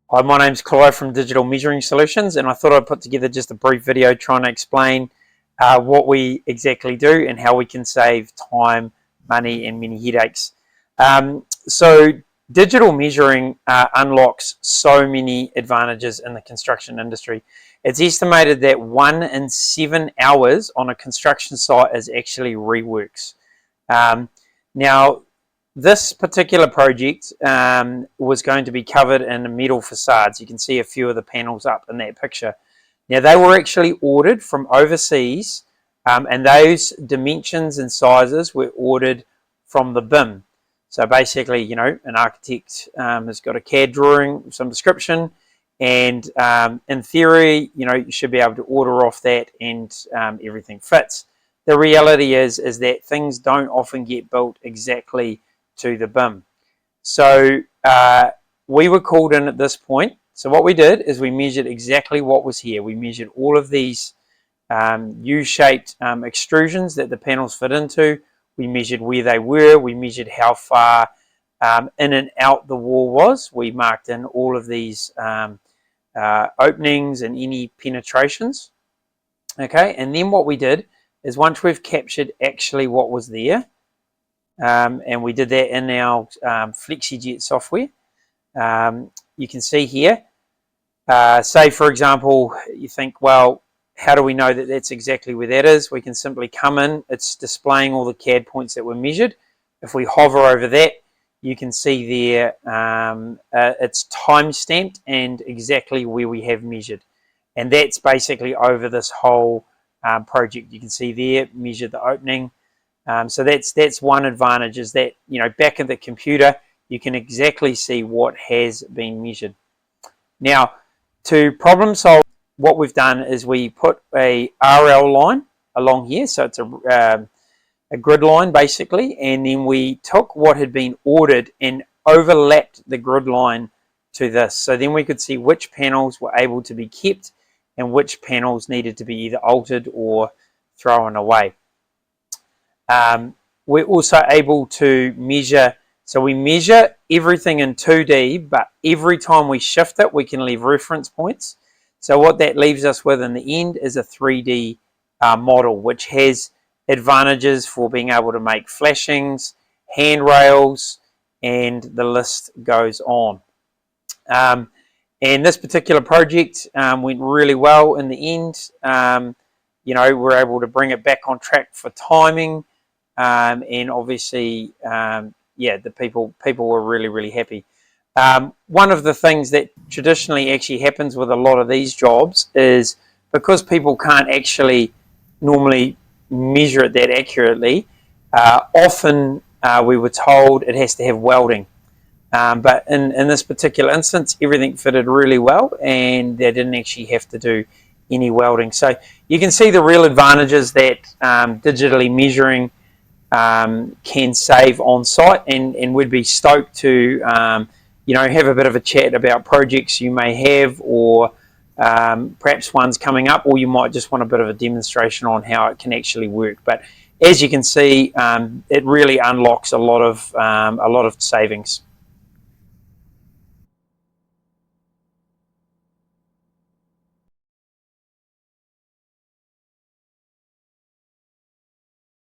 Hi, my name's Clive from Digital Measuring Solutions, and I thought I'd put together just a brief video trying to explain what we exactly do and how we can save time, money, and many headaches. So digital measuring unlocks so many advantages in the construction industry. It's estimated that 1 in 7 hours on a construction site is actually reworks. Now, this particular project was going to be covered in metal facades. You can see a few of the panels up in that picture. Now, they were actually ordered from overseas, and those dimensions and sizes were ordered from the BIM. So basically, you know, an architect has got a CAD drawing, some description, and in theory, you know, you should be able to order off that and everything fits. The reality is that things don't often get built exactly to the BIM. So we were called in at this point. So what we did is we measured exactly what was here. We measured all of these U-shaped extrusions that the panels fit into. We measured where they were. We measured how far in and out the wall was. We marked in all of these openings and any penetrations. Okay, and then what we did is once we've captured actually what was there, and we did that in our FlexiJet software. You can see here, say for example, you think, well, how do we know that that's exactly where that is? We can simply come in, it's displaying all the CAD points that were measured. If we hover over that, you can see there it's time stamped and exactly where we have measured. And that's basically over this whole project. You can see there, measure the opening. So that's one advantage, is that, you know, back in the computer you can exactly see what has been measured. Now, to problem solve, what we've done is we put a RL line along here, so it's a grid line basically, and then we took what had been ordered and overlapped the grid line to this. So then we could see which panels were able to be kept and which panels needed to be either altered or thrown away. We're also able to measure, so we measure everything in 2D, but every time we shift it, we can leave reference points. So what that leaves us with in the end is a 3D model, which has advantages for being able to make flashings, handrails, and the list goes on. And this particular project went really well in the end. You know, we're able to bring it back on track for timing. And obviously, yeah, the people were really happy. One of the things that traditionally actually happens with a lot of these jobs is because people can't actually normally measure it that accurately, often we were told it has to have welding. But in this particular instance, everything fitted really well and they didn't actually have to do any welding. So you can see the real advantages that digitally measuring can save on site, and we'd be stoked to you know, have a bit of a chat about projects you may have, or perhaps ones coming up, or you might just want a bit of a demonstration on how it can actually work. But as you can see, it really unlocks a lot of savings.